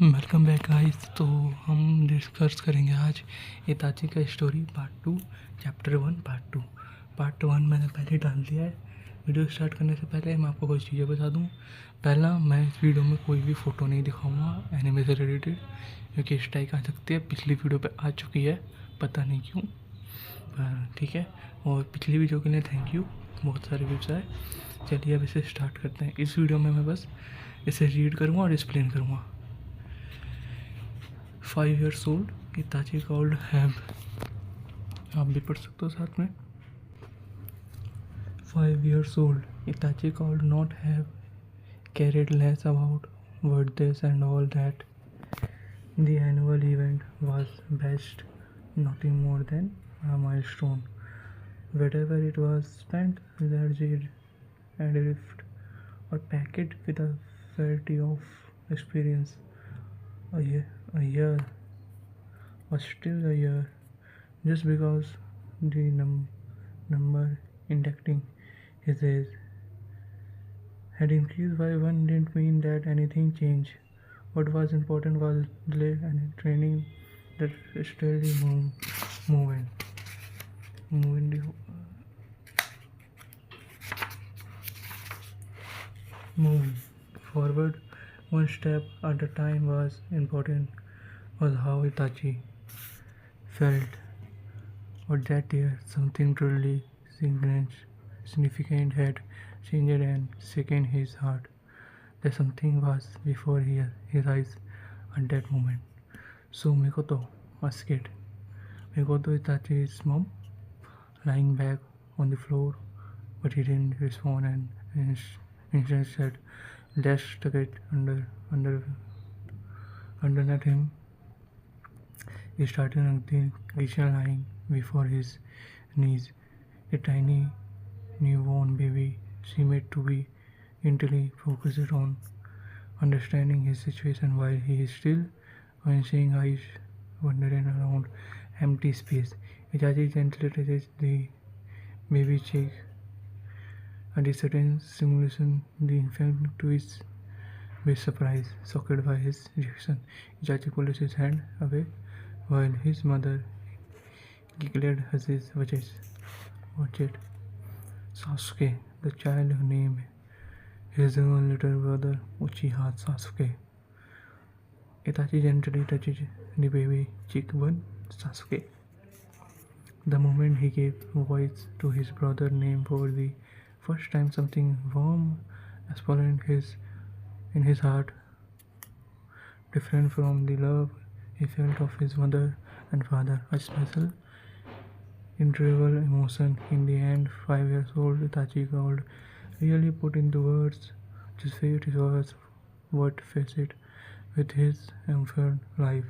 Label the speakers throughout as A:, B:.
A: Welcome back guys. तो हम discuss करेंगे आज इताची का स्टोरी पार्ट 2 चैप्टर 1 पार्ट 1 मैंने पहले डाल दिया है। वीडियो स्टार्ट करने से पहले मैं आपको कुछ चीज़ें बता दूं। पहला, मैं इस वीडियो में कोई भी फ़ोटो नहीं दिखाऊंगा एनिमे से रिलेटेड, क्योंकि स्ट्राइक आ सकती है। पिछली वीडियो पे आ चुकी है, पता नहीं क्यों, पर ठीक है। और पिछली वीडियो के लिए थैंक यू, बहुत सारे व्यूज़ आए। चलिए अब इसे स्टार्ट करते हैं। इस वीडियो में मैं बस इसे रीड करूँगा और एक्सप्लेन करूँगा। 5 years old, Itachi called have, आप भी पढ़ सकते हो साथ में। 5 years old, Itachi called not have cared less about birthdays and all that. The annual event was best nothing more than a milestone. Whatever it was spent, largely adrift or packed with a variety of experience. A year was still a year. Just because the number indicating his age had increased by one didn't mean that anything changed. What was important was delay and training that steadily moving forward one step at a time was important. Was how Itachi felt. But that year, something truly significant had changed and shaken his heart. That something was before his eyes at that moment. So Mikoto was scared. Mikoto Itachi's mom lying back on the floor, but he didn't respond and instead said, "Let's tuck it underneath him." He started until Krishna lying before his knees, a tiny newborn baby seemed to be intently focused on understanding his situation while he is still unseeing eyes wandering around empty space. Itachi gently touches the baby cheek. At a sudden stimulation, the infant twists with surprise, shocked by his reaction. Itachi pulls his hand away while his mother giggled his watches. Watch it. Sasuke, the child named his own little brother Uchiha Sasuke. Itachi gently touches the baby cheekbone Sasuke. The moment he gave voice to his brother's name for the first time, something warm exploded in his heart, different from the love he felt of his mother and father. A special, indescribable emotion. In the end, 5 years old Itachi called really put into words just fate was what faced it with his infant life.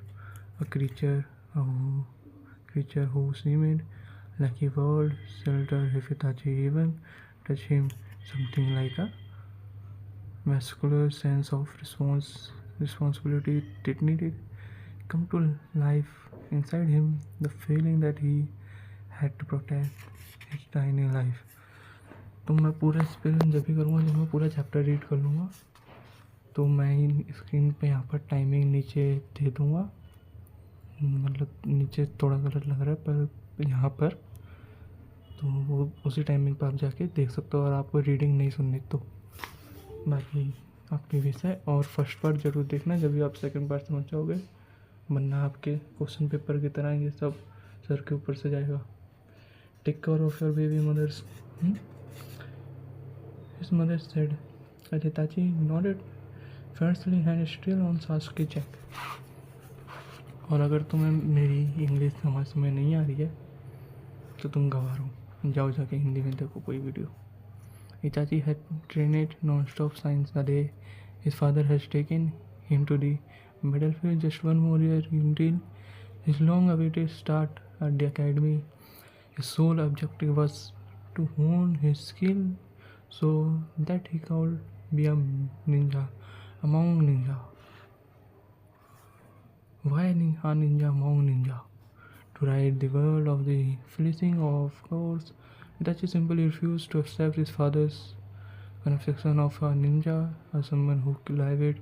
A: A creature who seemed like a world shelter if Itachi even touched him, something like a muscular sense of responsibility did needed come to life inside him, the feeling that he had to protect his tiny life. तो मैं पूरा experience जब भी करूँगा जब मैं पूरा chapter read कर लूँगा, तो मैं ही स्क्रीन पे यहाँ पर टाइमिंग नीचे दे दूँगा। मतलब नीचे थोड़ा गलत लग रहा है पर यहाँ पर, तो वो उसी टाइमिंग पर आप जाके देख सकते हो। और आपको रीडिंग नहीं सुननी तो बाकी आपकी विषय और फर्स्ट पार्ट ज़रूर देखना जब भी आप सेकंड पार्ट समझ जाओगे, वरना आपके क्वेश्चन पेपर की तरह ये सब सर के ऊपर से जाएगा। Take care of your baby mothers, his mother said. Itachi nodded fiercely and still on Sasuke check. और अगर तुम्हें मेरी इंग्लिश समझ में नहीं आ रही है तो तुम गवार हो, जाओ जाके हिंदी में देखो कोई video. Itachi had trained non-stop since the day his father has taken him to the battlefield. Just one more year until his long-awaited start at the academy. His sole objective was to hone his skill so that he could be a ninja among ninja. Why a ninja among ninja? To ride the world of the fleecing, of course. Itachi simply refused to accept his father's conception of a ninja as someone who lived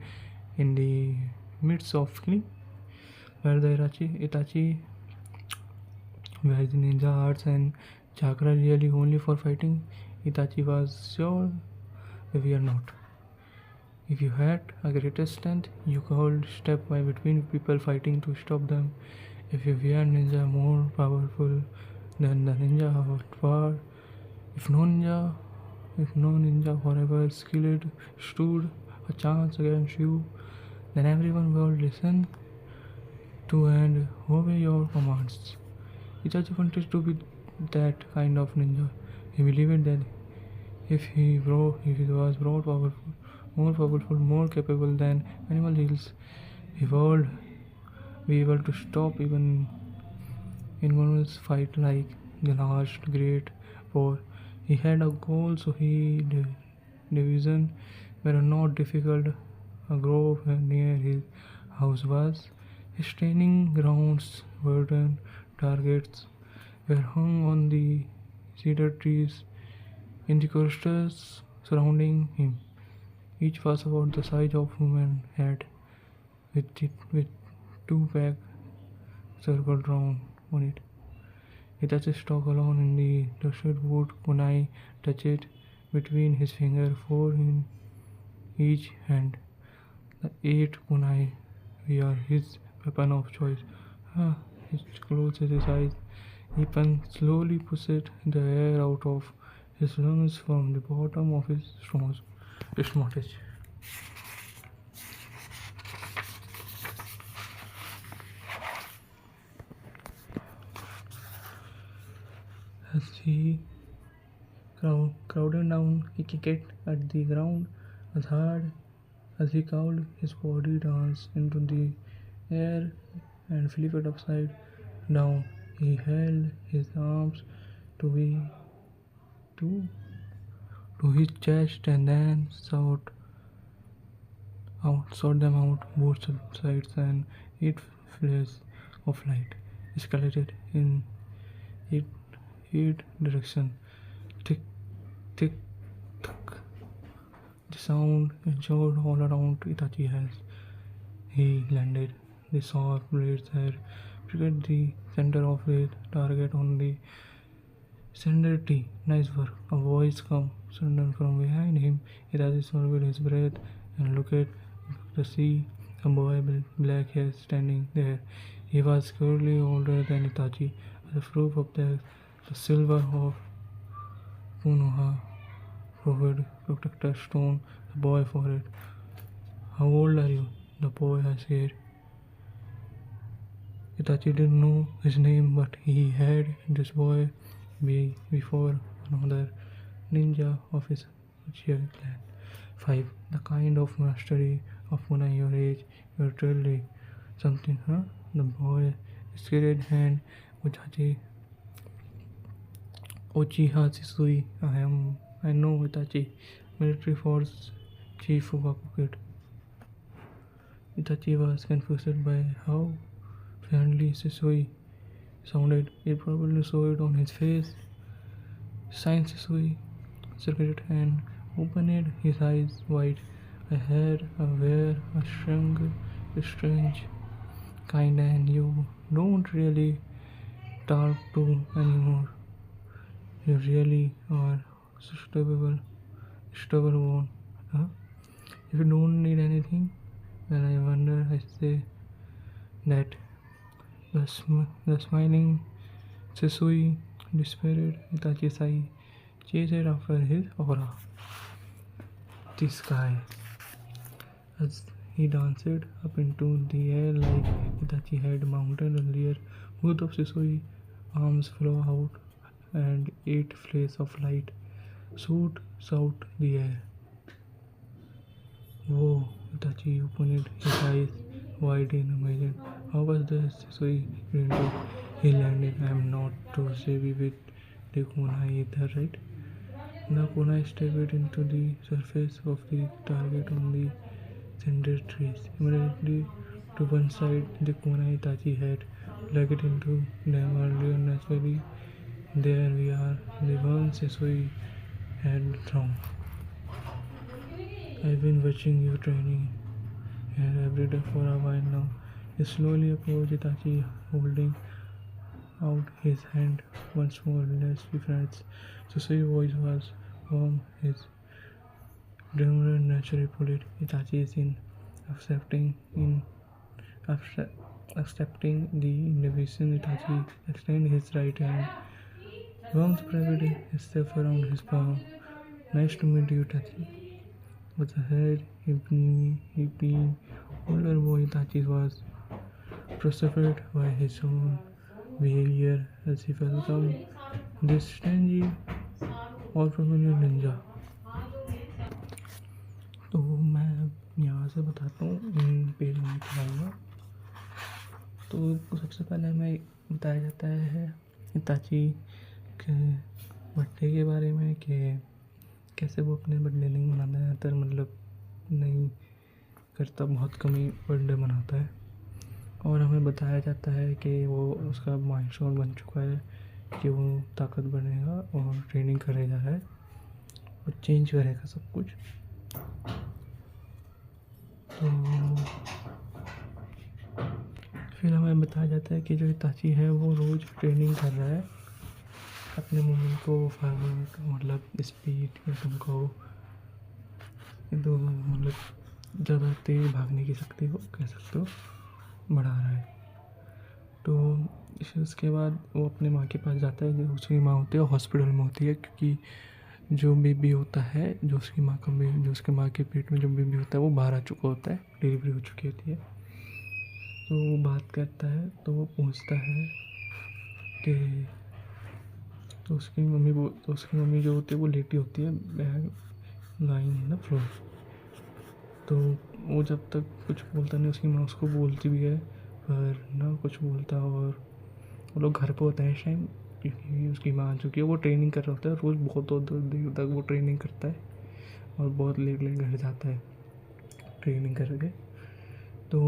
A: in the meets softly where the Itachi where the ninja arts and chakra really only for fighting. Itachi was sure we are not. If you had a greater strength, you could step by between people fighting to stop them. If you were ninja more powerful than the ninja of war, if no ninja, if no ninja forever skilled stood a chance against you, then everyone will listen to and obey your commands. Itachi wanted to be that kind of ninja. He believed that if he was more powerful, more capable than animal hills, he would be able to stop even enormous fight like the last great war. He had a goal, so division were not difficult. A grove near his house was his training grounds. Certain targets were hung on the cedar trees in the clusters surrounding him. Each was about the size of human head, with two bags circled round on it. Itachi stuck alone in the dusted wood. Kunai touched it between his fingers, four in each hand. The eight kunai were his weapon of choice. Ah, he closed his eyes. Ipan slowly pushed the air out of his lungs from the bottom of his stomach. As he crowded down, he kicked at the ground as hard as he could. His body danced into the air and flipped upside down. He held his arms to be to his chest and then shot them out both sides, and eight flares of light escalated in eight, eight directions. Tick, tick, tick. The sound echoed all around Itachi as he landed. The sharp blades had pricked the center of the target on the center T. Nice work. A voice came suddenly from behind him. Itachi swallowed his breath and looked to see a boy with black hair standing there. He was clearly older than Itachi. As a proof of that, the silver of Konoha provided protector stone the boy for it. How old are you? The boy asked. Itachi didn't know his name, but he had this boy before another ninja of his Uchiha clan. 5. The kind of mastery of Kunai your age, you're truly something, huh? The boy scared hand Uchiha Shisui. I know Itachi, military force chief Fukaku. Itachi was confused by how friendly Shisui sounded. He probably saw it on his face. Sign Shisui circled and opened his eyes wide. I had a wear a strange kind, and you don't really talk to anymore. You really are stubborn one. Huh? If you don't need anything, then I wonder. I say that the smiling Shisui disappeared. Itachi's eye chased after his aura. The sky. As he danced up into the air like Itachi had mounted earlier, both of Shisui arms flew out and 8 flashes of light shot out the air. Whoa! Itachi opened his eyes wide in amazement. How was the Shisui granted? He landed. I am not too savvy with the kunai either, right? The kunai stepped into the surface of the target on the center trees. Immediately to one side, the kunai Itachi had plugged into them earlier naturally. There we are, the ones Shisui had thrown. I've been watching you training. here every day for a while now. He slowly approached Itachi, holding out his hand once more. Let's be friends. Susui's voice was warm, his demeanor naturally polite. Itachi is in accept- accepting the invitation. Itachi extended his right hand, warmth spread himself around his palm. Nice to meet you, Itachi. With the head being older boy, Itachi was persevered by his own behavior as he welcomed this strange और familiar ninja. तो मैं यहाँ से बताता हूँ इन page में क्या हुआ। तो सबसे पहले हमें बताया जाता है इताची के बर्थडे के बारे में कि कैसे वो अपने बर्थडे नहीं मनाता है, ज़्यादातर मतलब नहीं करता, बहुत कम ही बर्थडे मनाता है। और हमें बताया जाता है कि वो उसका माइलस्टोन बन चुका है कि वो ताकत बनेगा और ट्रेनिंग करेगा है और चेंज करेगा सब कुछ। तो फिर हमें बताया जाता है कि जो इताची है वो रोज़ ट्रेनिंग कर रहा है अपने मूवमेंट को फॉरवर्ड, मतलब स्पीड या तुमको तो मतलब ज़्यादा तेज़ भागने की शक्ति को कह सकते हो बढ़ा रहा है। तो फिर उसके बाद वो अपने माँ के पास जाता है, जो उसकी माँ होती है हॉस्पिटल में होती है, क्योंकि जो बेबी होता है जो उसकी माँ का जो उसके माँ के पेट में जो बेबी होता है वो बाहर आ चुका होता है, डिलीवरी हो चुकी होती है। तो वो बात करता है तो वो पूछता है कि तो उसकी मम्मी जो होती है वो लेटी होती है bag line in the floor. तो वो जब तक कुछ बोलता नहीं, उसकी माँ उसको बोलती भी है पर ना कुछ बोलता। और वो लोग घर पे होते हैं इस टाइम, क्योंकि उसकी माँ आ चुकी है। वो ट्रेनिंग कर रहा होता है, रोज़ बहुत देर तक वो ट्रेनिंग करता है और बहुत लेट घर जाता है ट्रेनिंग करके। तो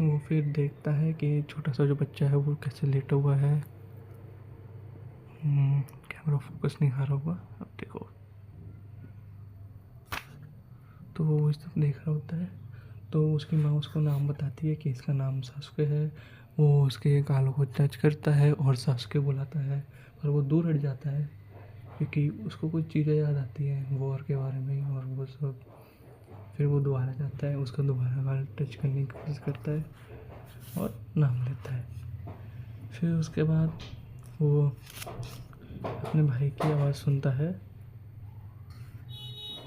A: वो फिर देखता है कि छोटा सा जो बच्चा है वो कैसे लेटा हुआ है। कैमरा फोकस नहीं आ रहा होगा, अब देखो। तो वो इस सब देख रहा होता है। तो उसकी माँ उसको नाम बताती है कि इसका नाम सासुके है। वो उसके गालों को टच करता है और सासुके बुलाता है, पर वो दूर हट जाता है क्योंकि उसको कुछ चीज़ें याद आती हैं वॉर के बारे में और वो सब। फिर वो दोबारा जाता है, उसका दोबारा गाल टच करने की कोशिश करता है और नाम लेता है। फिर उसके बाद वो अपने भाई की आवाज़ सुनता है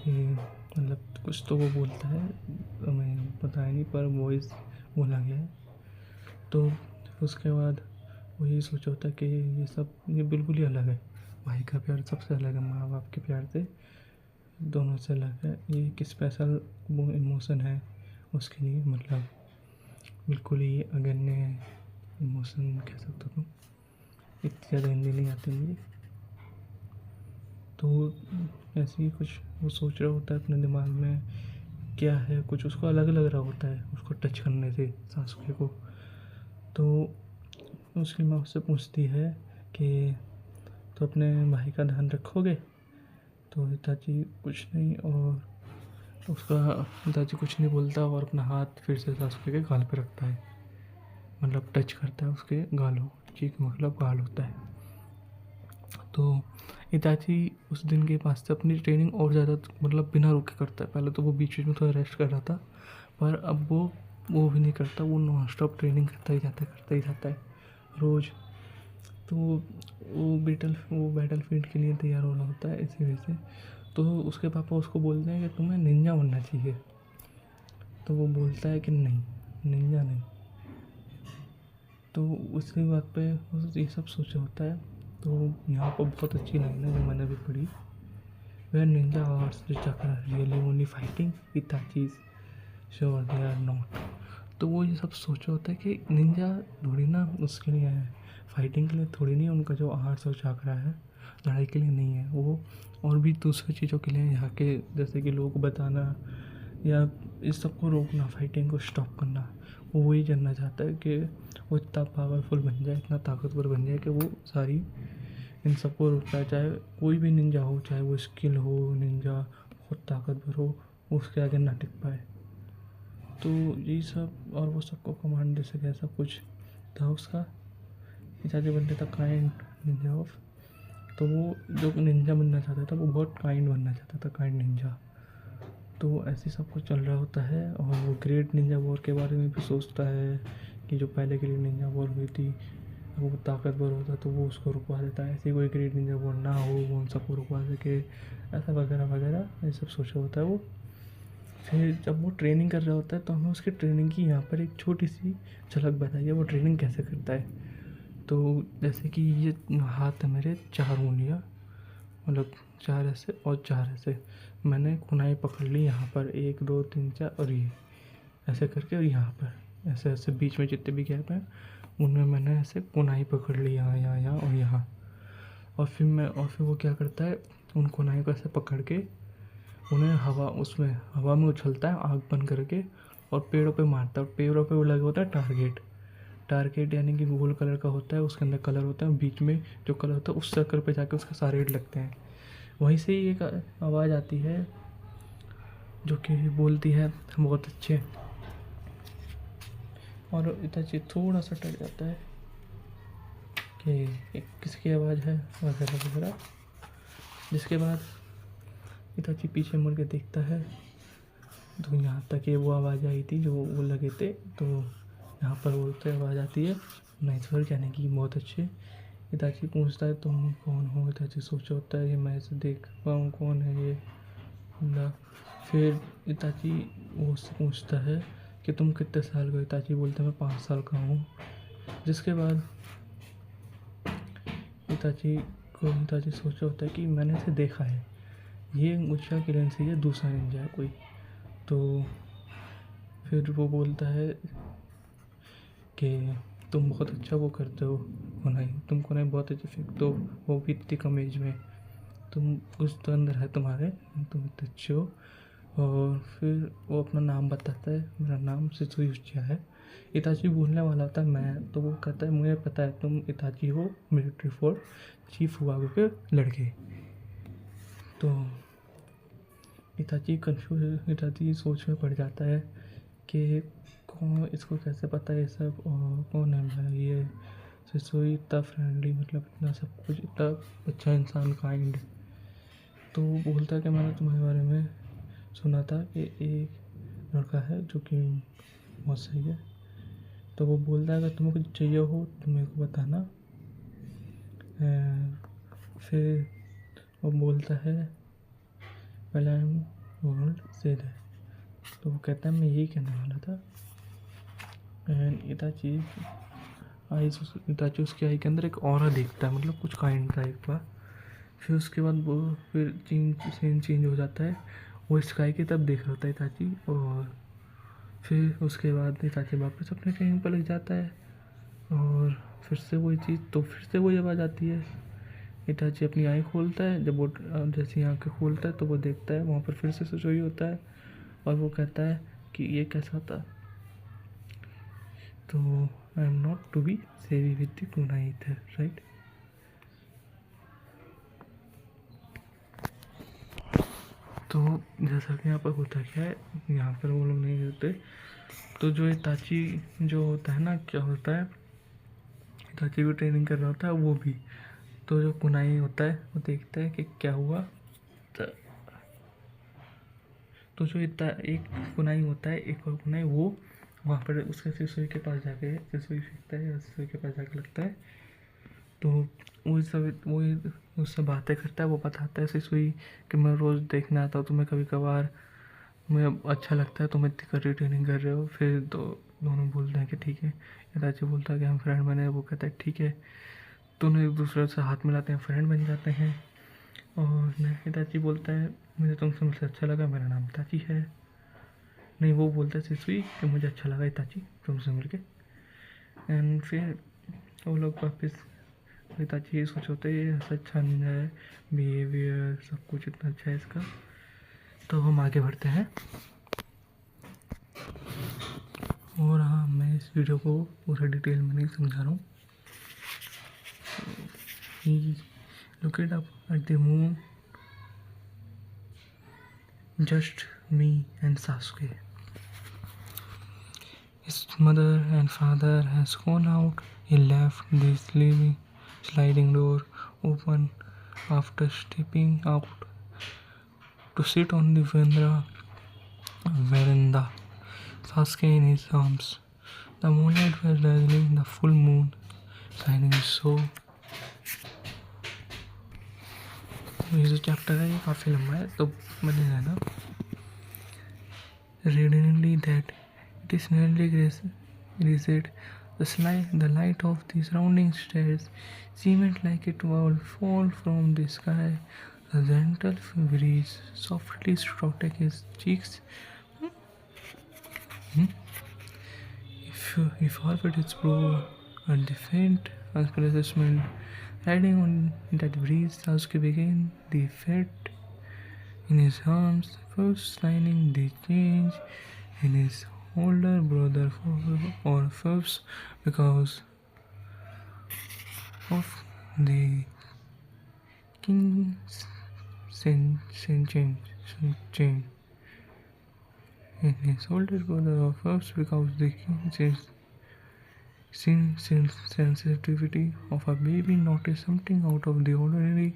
A: कि मतलब कुछ तो वो बोलता है, हमें पता है नहीं, पर वॉइस बोला गया है। तो उसके बाद वो ये सोचा होता है कि ये बिल्कुल ही अलग है। भाई का प्यार सबसे अलग है माँ बाप के प्यार से, दोनों से अलग है। ये एक स्पेशल वो इमोशन है उसके लिए, मतलब बिल्कुल ही अगन्य इमोशन कह सकते हो। इतनी ज़्यादा हिंदी नहीं आती मुझे। तो ऐसे ही कुछ वो सोच रहा होता है अपने दिमाग में क्या है, कुछ उसको अलग लग रहा होता है उसको टच करने से सासुके को। तो उसकी माँ उससे पूछती है कि तो अपने भाई का ध्यान रखोगे। तो हिताची कुछ नहीं, और उसका हिताची कुछ नहीं बोलता और अपना हाथ फिर से सासुके के गाल पे रखता है, मतलब टच करता है उसके गालों, चीक मतलब गाल होता है। तो हिताची उस दिन के बाद से अपनी ट्रेनिंग और ज़्यादा मतलब बिना रुके करता है। पहले तो वो बीच में थोड़ा रेस्ट कर रहा था, पर अब वो भी नहीं करता, वो नॉन स्टॉप ट्रेनिंग करता ही जाता है रोज़। तो वो बैटल फील्ड के लिए तैयार हो रहा होता है इसी वजह से। तो उसके पापा उसको बोलते हैं कि तुम्हें निंजा बनना चाहिए। तो वो बोलता है कि नहीं, निंजा नहीं। तो उसी बात पे ये सब सोचा होता है। तो यहाँ पर बहुत अच्छी लाइन है जो मैंने अभी पढ़ी, वह ninja arts really only fighting Itachi's sure they are not. तो वो ये सब सोचा होता है कि निंजा थोड़ी ना उसके लिए है, फाइटिंग के लिए थोड़ी नहीं, उनका जो आर्ट्स और चाकरा है लड़ाई के लिए नहीं है, वो और भी दूसरी चीज़ों के लिए यहाँ के, जैसे कि लोगों को बताना या इस सब को रोकना, फाइटिंग को स्टॉप करना। वो वही जानना चाहता है कि वो इतना पावरफुल बन जाए, इतना ताकतवर बन जाए कि वो सारी इन सबको रोक पाए। चाहे कोई भी निंजा हो, चाहे वो स्किल हो, निंजा बहुत ताकतवर हो, वो उसके आगे ना टिक पाए। तो यही सब, और वो सबको कमांड दे सके ऐसा कुछ था उसका। इताची बनने था काइंड निंजा ऑफ। तो वो जो निंजा बनना चाहता था वो बहुत काइंड बनना चाहता था, काइंड निंजा। तो ऐसे सब कुछ चल रहा होता है, और वो ग्रेट निंजा वॉर के बारे में भी सोचता है कि जो पहले ग्रेट निंजा वॉर हुई थी, अगर वो ताकतवर होता तो वो उसको रुकवा देता है, ऐसी कोई ग्रेट निंजा वॉर ना हो, वो उन सबको रुकवा सके, ऐसा वगैरह वगैरह ये सब सोचा होता है वो। फिर जब वो ट्रेनिंग कर रहा होता है तो हमें उसकी ट्रेनिंग की यहाँ पर एक छोटी सी झलक बताइए, वो ट्रेनिंग कैसे करता है। तो जैसे कि ये हाथ है मेरे 4 उंगलियाँ, मतलब 4 ऐसे और 4 ऐसे, मैंने कुनाई पकड़ ली यहाँ पर 1 2 3 4, और ये ऐसे करके, और यहाँ पर ऐसे ऐसे बीच में जितने भी गैप हैं उनमें मैंने ऐसे कुनाई पकड़ ली, यहाँ यहाँ यहाँ और यहाँ। और फिर वो क्या करता है, उन कुनाई को ऐसे पकड़ के उन्हें हवा में उछलता है आग बंद करके, और पेड़ों पे मारता है। और पेड़ों पे वो लगा होता है टारगेट यानी कि गोल्ड कलर का होता है, उसके अंदर कलर होता है, बीच में जो कलर होता है उस सर्कल पे जाके उसके सारे हिट लगते हैं। वहीं से ही एक आवाज़ आती है जो कि बोलती है बहुत अच्छे, और इताची थोड़ा सा डर जाता है कि किसकी आवाज़ है वगैरह वगैरह। जिसके बाद इताची पीछे मुड़ के देखता है, तो यहाँ तक ये वो आवाज़ आई थी जो वो लगे थे, तो यहाँ पर वो से आवाज़ आती है नाइस वर्क, यानी कि बहुत अच्छे। इताची पूछता है तुम कौन हो। इताची सोचा होता है ये मैं इसे देख पाऊँ कौन है ये बंदा। फिर इताची वो उससे पूछता है कि तुम कितने साल का हो। इताची बोलता है मैं 5 साल का हूँ। जिसके बाद इताची सोचा होता है कि मैंने इसे देखा है, ये मुझा किरण से ये दूसरा निंजा है कोई। तो फिर वो बोलता है कि तुम बहुत अच्छा वो करते हो कोनाई, तुम कोनाई बहुत अच्छे फेंकते हो, वो भी इतनी कम एज में, तुम कुछ तो अंदर है तुम्हारे, तुम इतने अच्छे हो। और फिर वो अपना नाम बताता है, मेरा नाम शित्सुयुचिया है। इताची बोलने वाला होता है मैं, तो वो कहता है मुझे पता है तुम इताची हो, मिलिट्री फोर्स चीफ हुआगो के लड़के। तो इताची सोच में पड़ जाता है कि कौन इसको कैसे पता है ये सब, और कौन है भाई ये शित्सुई, इतना फ्रेंडली, मतलब इतना सब कुछ, इतना अच्छा इंसान, काइंड। तो वो बोलता है कि मैंने तुम्हारे बारे में सुना था कि एक लड़का है जो कि बहुत सही है। तो वो बोलता है अगर तुम्हें कुछ चाहिए हो तो मेरे को बताना। फिर वो बोलता है पहले आई एम वर्ल्ड से है। तो वो कहता है मैं यही कहने वाला था। एंड इताची उसकी आई के अंदर एक ऑरा देखता है, मतलब कुछ काइंड टाइप का। फिर उसके बाद वो फिर सीन चेंज हो जाता है, वो स्काई की तरफ देख रहा होता है इताची। और फिर उसके बाद इताची वापस अपने ट्रेनिंग पर लग जाता है, और फिर से वही चीज़, तो फिर से वही आवाज़ आती है। इताची अपनी आँखें खोलता है, जब वो जैसी आँखें खोलता है तो वो देखता है वहाँ पर फिर से सुचोई होता है, और वो कहता है कि ये कैसा था। तो I am not to be savvy with the kunai either, right. तो जैसा कि यहाँ पर होता क्या है, यहाँ पर वो लोग नहीं होते। तो जो इताची जो होता है ना, क्या होता है, इताची भी ट्रेनिंग कर रहा होता है वो भी। तो जो कुनाई होता है वो देखता है कि क्या हुआ। तो जो इतना एक कुनाई होता है, एक और कुनाई, वो वहाँ पर उसके सिसुई के पास जाके सिसुई फेंकता है, सिसुई के पास जाके लगता है। तो वो उससे बातें करता है, वो बताता है सिसुई कि मैं रोज़ देखने आता हूँ तुम्हें, कभी कभार मुझे अच्छा लगता है तुम इतनी कर ट्रेनिंग कर रहे हो। फिर दोनों बोलते हैं कि ठीक है। इताची बोलता है कि हम फ्रेंड बने, वो कहता है ठीक है। दोनों एक दूसरे से हाथ मिलाते हैं, फ्रेंड बन जाते हैं। और इताची बोलता है मुझे तुमसे मिलकर अच्छा लगा, मेरा नाम इताची है। नहीं, वो बोलता है सिसुई कि मुझे अच्छा लगा इताची तुमसे मिलके। एंड फिर वो लोग वापस, इताची ये सोच होते हैं अच्छा नहीं है, बिहेवियर सब कुछ इतना अच्छा है इसका। तो हम आगे बढ़ते हैं। और हाँ, मैं इस वीडियो को पूरा डिटेल में नहीं समझा रहा हूँ। Look it up at the moon, just me and सासुके। His mother and father has gone out. He left the sliding door open after stepping out to sit on the veranda, Sasuke in his arms. The moonlight was dazzling, the full moon shining so. ये जो chapter है ये काफ़ी लंबा है तो बने रहना. Radiantly that it is nearly grazed. The light of the surrounding stairs seemed like it would fall from the sky. A gentle breeze softly stroked his cheeks. He forward his brow at the faint assessment. Riding on that breeze, Sasuke began the fate in his arms, first signing the change in his older brother or first because of the king's change in his older brother or first because the king's sensitivity of a baby noticed something out of the ordinary.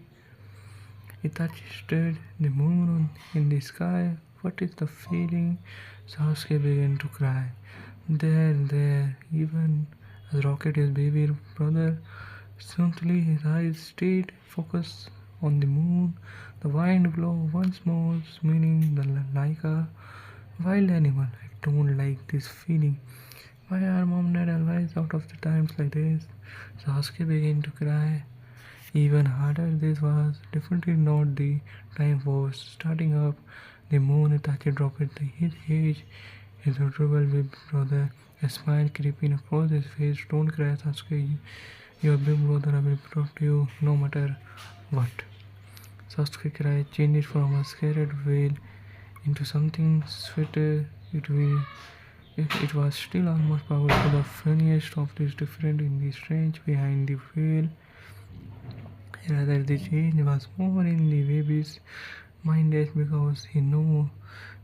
A: Itachi stared the moon in the sky. What is the feeling? Sasuke began to cry. There, even as Rocket, his baby brother, suddenly his eyes stayed focused on the moon. The wind blew once more, meaning like a wild animal. I don't like this feeling. Why are mom and dad always out of the times like this? Sasuke began to cry. Even harder, this was definitely not the time for starting up. The moon Itachi dropped his age, his adorable big brother, a smile creeping across his face. Don't cry, Sasuke. Your big brother will protect you no matter what. Sasuke cry changed from a scared wail into something sweeter. It was still almost powerful. The funniest of this different in the strange behind the veil. Rather, the change was more in the baby's mind because he knew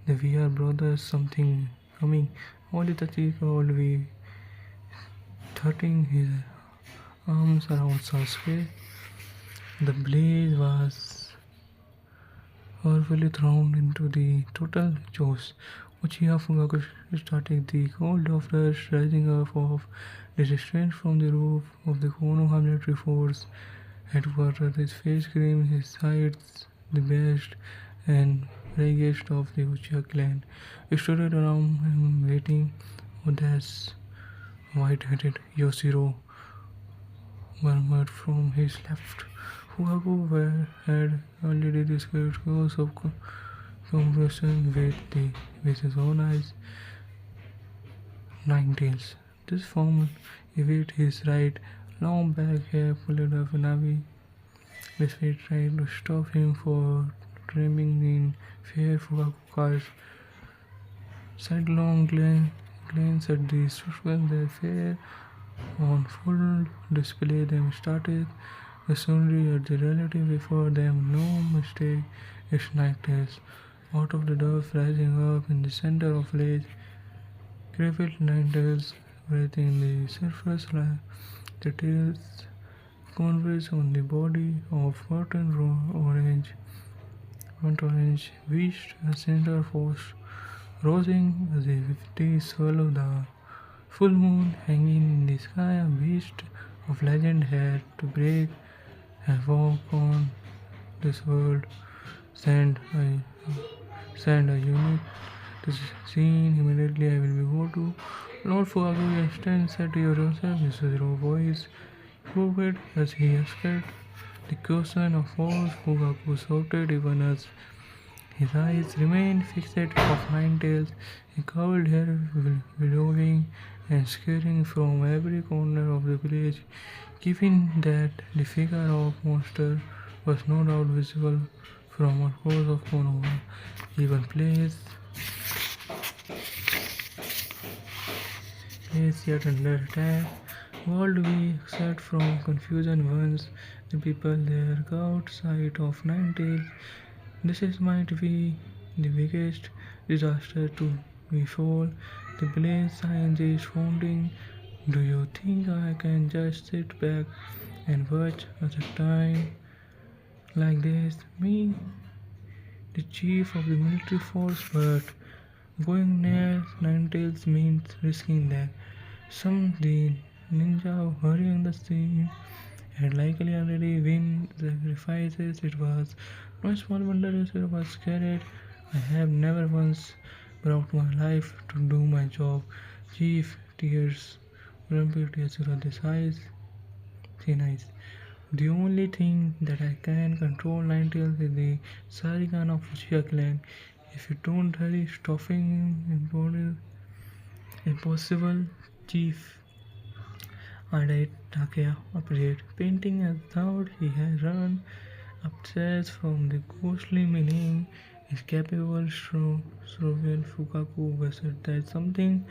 A: that we are brothers, something coming. Only the chief will be threatening his arms around Sasuke. The blaze was powerfully thrown into the total chaos. Uchiha Fugaku started the cold of rush rising up of resistance from the roof of the Konoha military force. Headquarters, his face grim, his sides the best and brightest of the Uchiha clan. Stood around him waiting. Oda's white-headed Yoshiro murmured from his left. Fugaku had already described cause of compression with his own eyes. Nine tails. This form evaded his right long back hair pulled up Navi. Despite trying to stop him for trimming in fear, Fugaku's sidelong glance at the instructions their fear on full display them started suddenly at the relative before them. No mistake, it's Ninetales. Out of the dove rising up in the center of lake, crippled Ninetales breathing the surface like the tails converge on the body of burnt orange, reached a center force, rising as if they swallowed the full moon hanging in the sky. A beast of legend had to break and walk on this world. Send a unit to scene immediately. I will be go to Lord Fugaku. Stand, said to yourself. His zero voice quivered as he escaped the question of force. Fugaku shouted even as his eyes remained fixed of Ninetales. He covered hair billowing and scaring from every corner of the village, given that the figure of monster was no doubt visible from across of Konoha. Even place yet under attack. World we except from confusion once the people there caught sight of Ninetales. This is might be the biggest disaster to befall The brain science is founding. Do you think I can just sit back and watch at a time like this? Me, the chief of the military force, but going near Ninetales means risking that. Some the ninja hurrying the scene had likely already been sacrifices. It was no small wonder it was scared. I have never once brought my life to do my job. Chief, tears, grumpy tears around his eyes, thin eyes. The only thing that I can control Ninetales is the Sarigan of Uchiha clan. If you don't hurry, stopping him impossible, Chief. Alright, Takaya appeared, painting as thought he had run upstairs from the ghostly meaning. His capable Slovene Fukaku whispered that something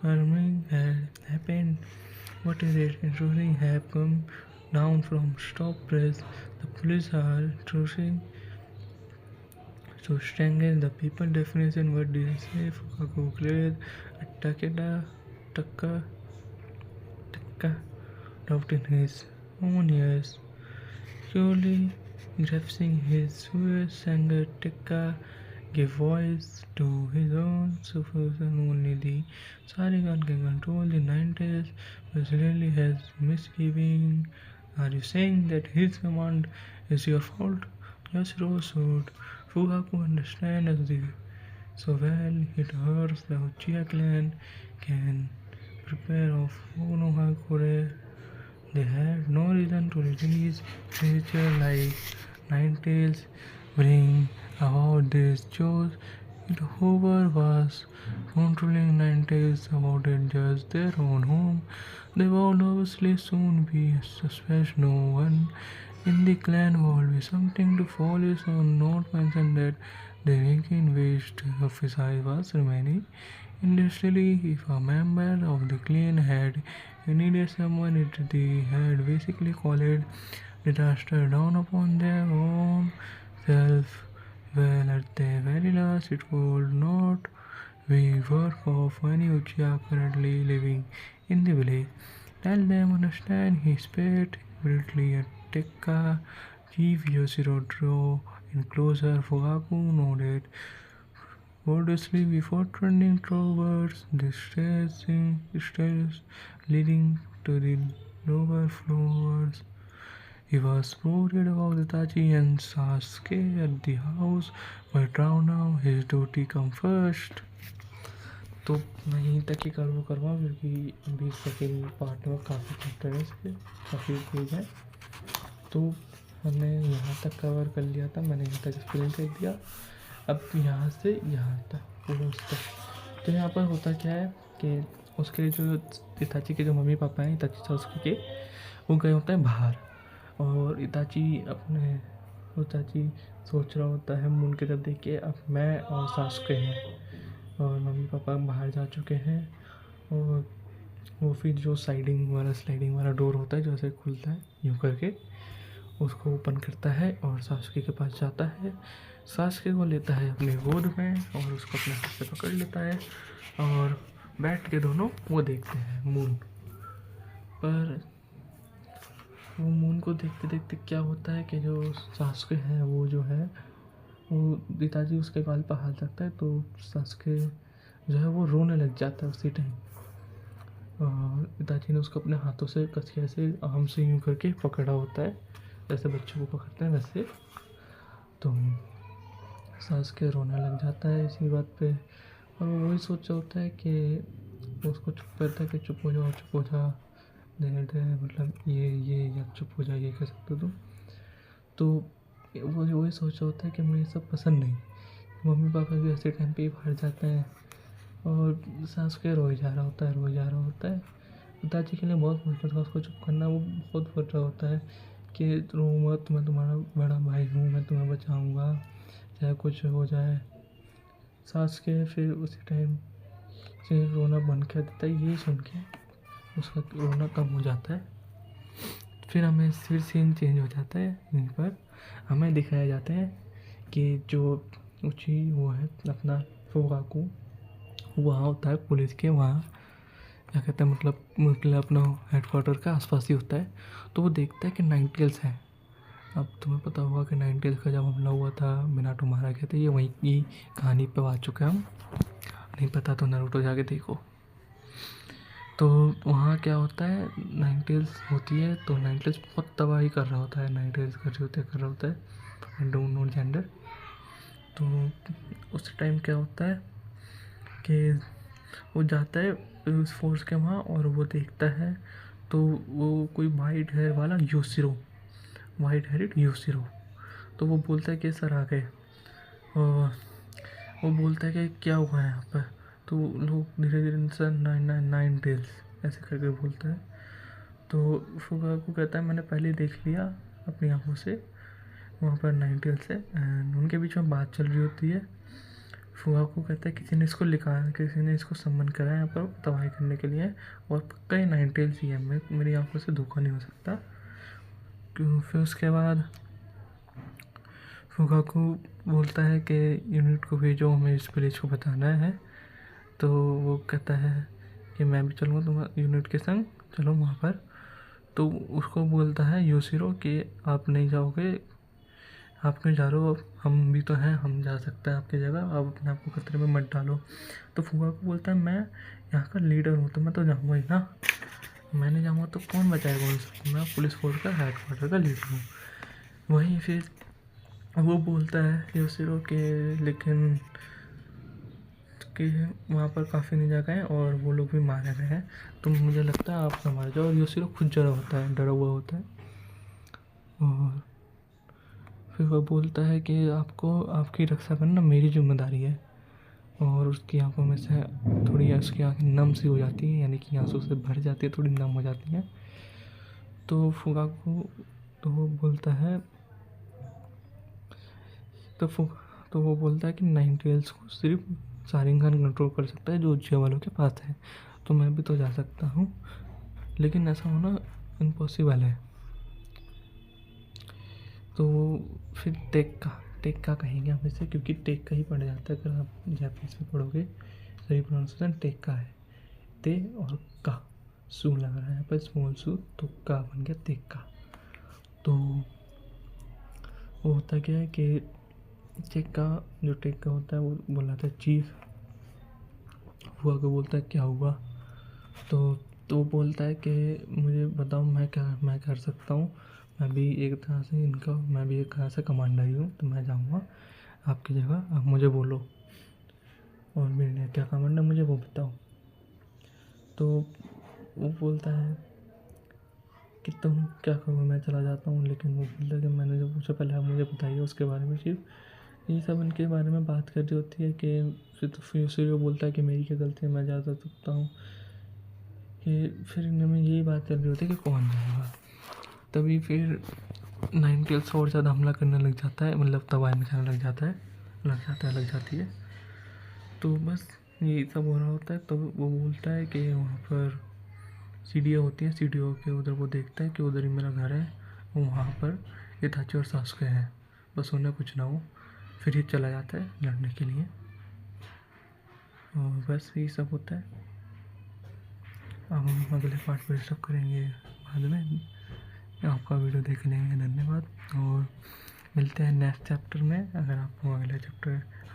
A: alarming had happened. What is it? Intrusion have come down from stop press. The police are trusting to strangle the people. Definition. What did he say? Fukaku cleared. Takeda doubt in his own ears. Surely grasping his fierce anger, Tekka gave voice to his own suffocation. Only the Sarigan can control the Ninetales, but really has misgiving. Are you saying that his command is your fault? Yashiro should Fugaku understand as the so well it hurts the Uchiha clan can prepare of Konohakure. They had no reason to release creature like Ninetales bring about this chose. It whoever was controlling Ninetales about it just their own home. They would obviously soon be suspect no one in the clan will be something to follow, so not mention that the ranking waste of his eye was remaining. Industrially, if a member of the clan had needed someone, they had basically called it disaster down upon their own self. Well, at the very last, it could not be work of any Uchiha currently living in the village. Tell them understand he spat immediately at Tekka. Chief Yoshiro drew in closer. Fugaku nodded wordlessly before turning towards the stairs leading to the lower floors. He was worried about Itachi and Sasuke at the house, but now his duty come first. तो मैं यहीं तक ही करवा क्योंकि अभी second part में काफ़ी chapter है इसके, काफ़ी पेज है, तो हमने यहाँ तक कवर कर लिया था, मैंने यहाँ तक एक्सप्लेन कर दिया। अब यहाँ से यहाँ तक पूरा उस तक। तो यहाँ पर होता क्या है कि उसके जो इताची के जो मम्मी पापा हैं, इताची सासुके के, वो गए होते हैं बाहर, और इताची सोच रहा होता है मून की तरफ देख के अब मैं और सासुके हैं, और मम्मी पापा बाहर जा चुके हैं। और वो फिर जो स्लाइडिंग वाला डोर होता है जो ऐसे खुलता है यूँ करके, उसको ओपन करता है और सासुके के पास जाता है। सासुके को लेता है अपने गोद में और उसको अपने हाथ से पकड़ लेता है और बैठ के दोनों वो देखते हैं मून पर। वो मून को देखते देखते क्या होता है कि जो सासुके है वो जो है वो पिताजी उसके गाल पर हाथ रखता है, तो सासुके जो है वो रोने लग जाता है उसी टाइम। पिताजी ने उसको अपने हाथों से कस के ऐसे आम से यूँ करके पकड़ा होता है, जैसे बच्चों को पकड़ते हैं वैसे। तो सासुके रोने लग जाता है इसी बात पे, और वो वही सोचा होता है कि उसको चुप करता है कि चुप हो जा, दे मतलब ये या चुप हो जा, ये कह सकते हो। तो वो वही सोचा होता है कि मुझे सब पसंद नहीं। मम्मी पापा भी ऐसे टाइम पे ही बाहर जाते हैं और सासुके रोए जा रहा होता है। पिताजी के लिए बहुत मुश्किल था उसको चुप करना, वो बहुत बोल रहा होता है कि रो मत, मैं तुम्हारा बड़ा भाई हूँ, मैं तुम्हें बचाऊँगा चाहे कुछ हो जाए। सासुके फिर उसी टाइम से रोना बंद कर देता है, ये सुन के उसका रोना कम हो जाता है। फिर हमें फिर सीन चेंज हो जाता है, यहीं पर हमें दिखाया जाता है कि जो ऊँची वो है अपना फुगाकू, वहाँ होता है पुलिस के वहाँ क्या कहते हैं मतलब अपना हेडक्वार्टर का आसपास ही होता है। तो वो देखता है कि नाइनटेल्स हैं। अब तुम्हें पता होगा कि नाइनटेल्स का जब हमला हुआ था, मिनाटो मारा गया था, ये वहीं की कहानी पे आ चुके हैं हम। नहीं पता तो नारुतो जाके देखो। तो वहाँ क्या होता है, नाइनटेल्स होती है तो नाइनटेल्स बहुत तबाही कर रहा होता है, नाइनटेल्स कर रहा होता है, आई डोंट नो जेंडर। तो उस टाइम क्या होता है कि वो जाता है उस फोर्स के वहाँ और वो देखता है तो वो कोई वाइट हेयर वाला वाइट हेडेड योशिरो। तो वो बोलता है कि सर आ गए, और वो बोलता है कि क्या हुआ है यहाँ पर। तो लोग धीरे धीरे सर नाइन टेल्स ऐसे करके बोलता है। तो फुगाकू कहता है मैंने पहले देख लिया अपनी आँखों से, वहाँ पर नाइन टेल्स है। एंड उनके बीच में बात चल रही होती है। फुगाकू कहता है किसी ने इसको सम्मन करा है यहाँ पर तबाही करने के लिए, और पक्का ही नाइन टेल्स ही है, मेरी आँखों से धोखा नहीं हो सकता। क्यों फिर उसके बाद फुगाकू बोलता है कि यूनिट को भेजो, हमें इस विलेज को बताना है। तो वो कहता है कि मैं भी चलूँगा तुम यूनिट के संग, चलो वहाँ पर। तो उसको बोलता है योशिरो कि आप नहीं जाओगे, आप क्यों जा रहे हो, हम भी तो हैं, हम जा सकते हैं आपकी जगह, आप अपने आप को खतरे में मत डालो। तो फुगाकू बोलता है मैं यहाँ का लीडर हूँ तो मैं तो जाऊँगा ही ना, मैं नहीं जाऊँगा तो कौन बचाएगा उन सबको, मैं पुलिस फोर्स का हेडक्वार्टर का लीडर हूँ। वहीं फिर वो बोलता है योशिरो के लेकिन कि वहाँ पर काफ़ी नहीं जगह है और वो लोग भी मारे गए हैं, तो मुझे लगता है आप संभाल जाओ। और योशिरो खुद डरा हुआ होता है। और फिर वो बोलता है कि आपको आपकी रक्षा करना मेरी जिम्मेदारी है। और उसकी आंखों में से थोड़ी उसकी आँखें नम सी हो जाती हैं, यानी कि आंसू से भर जाती है, थोड़ी नम हो जाती हैं। तो फुगाकू तो वो बोलता है तो वो बोलता है कि नाइन टेल्स को सिर्फ शारिंगन कंट्रोल कर सकता है जो उज्जै वालों के पास है, तो मैं भी तो जा सकता हूँ, लेकिन ऐसा होना इम्पॉसिबल है। तो फिर टेक्का कहेंगे हम इसे, क्योंकि टेक्का ही पड़ जाता है, अगर आप जापानीज में पढ़ोगे सही प्रोनाउंसिएशन टेक्का है। ते और का सू लग रहा है यहाँ पर, स्मॉल सू, तो का बन गया टेक्का। तो वो होता क्या है कि टेक्का होता है वो बुलाता है चीफ। हुआ को बोलता है क्या हुआ। तो बोलता है कि मुझे बताओ मैं कर सकता हूँ, मैं भी एक तरह से कमांडर ही हूँ, तो मैं जाऊँगा आपकी जगह, आप मुझे बोलो और मेरे लिए क्या कमांडर मुझे वो बताओ। तो वो बोलता है कि तुम क्या करो, मैं चला जाता हूँ। लेकिन वो बोलता है कि मैंने जो पूछा पहले आप मुझे बताइए उसके बारे में। सिर्फ ये सब इनके बारे में बात कर रही होती है कि फिर वो बोलता है कि मेरी क्या गलती है, मैं जा सकता हूँ। कि फिर इनमें यही बात चल रही होती है कि कौन जाएगा। तभी फिर नाइन टेल्स और ज़्यादा हमला करने लग जाता है, मतलब तबाही मचाने लग जाती है। तो बस यही सब हो रहा होता है। तो वो बोलता है कि वहाँ पर सीढ़ियाँ होती हैं, सीढ़ियों के उधर वो देखता है कि उधर ही मेरा घर है, वहाँ पर इताची और सासुके हैं, बस उन्हें कुछ ना हो। फिर ये चला जाता है लड़ने के लिए, और बस यही सब होता है। अब हम अगले पार्ट पर सब करेंगे बाद में। आपका वीडियो देखने के लिए धन्यवाद, और मिलते हैं नेक्स्ट चैप्टर में। अगर आपको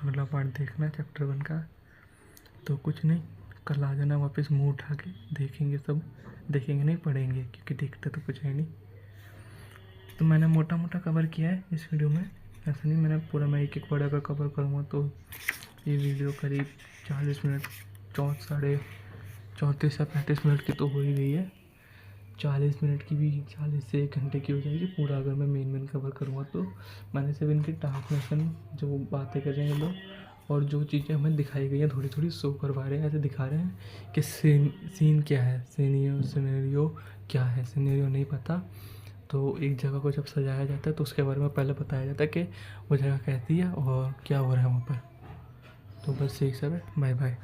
A: अगला पार्ट देखना है चैप्टर 1 का, तो कुछ नहीं, कल आ जाना वापस मुँह उठा के, देखेंगे नहीं, पढ़ेंगे, क्योंकि देखते तो कुछ है नहीं। तो मैंने मोटा मोटा कवर किया है इस वीडियो में, ऐसा नहीं मैंने पूरा, मैं एक वर्ड अगर कवर करूँगा तो ये वीडियो करीब 40 मिनट 34 या 35 मिनट की तो हो ही गई है। 40 मिनट की भी 40 से 1 घंटे की हो जाएगी पूरा, अगर मैं मेन कवर करूँगा। तो मैंने सिर्फ इनकी ट्रांसलेशन जो बातें कर रहे हैं लोग, और जो चीज़ें हमें दिखाई गई हैं थोड़ी थोड़ी शो करवा रहे हैं, ऐसे दिखा रहे हैं कि सीन क्या है, सिनेरियो क्या है। सिनेरियो नहीं पता, तो एक जगह को जब सजाया जाता है तो उसके बारे में पहले बताया जाता है कि वो जगह कैसी है और क्या हो रहा है वहाँ पर। तो बस यही सब है, बाय बाय।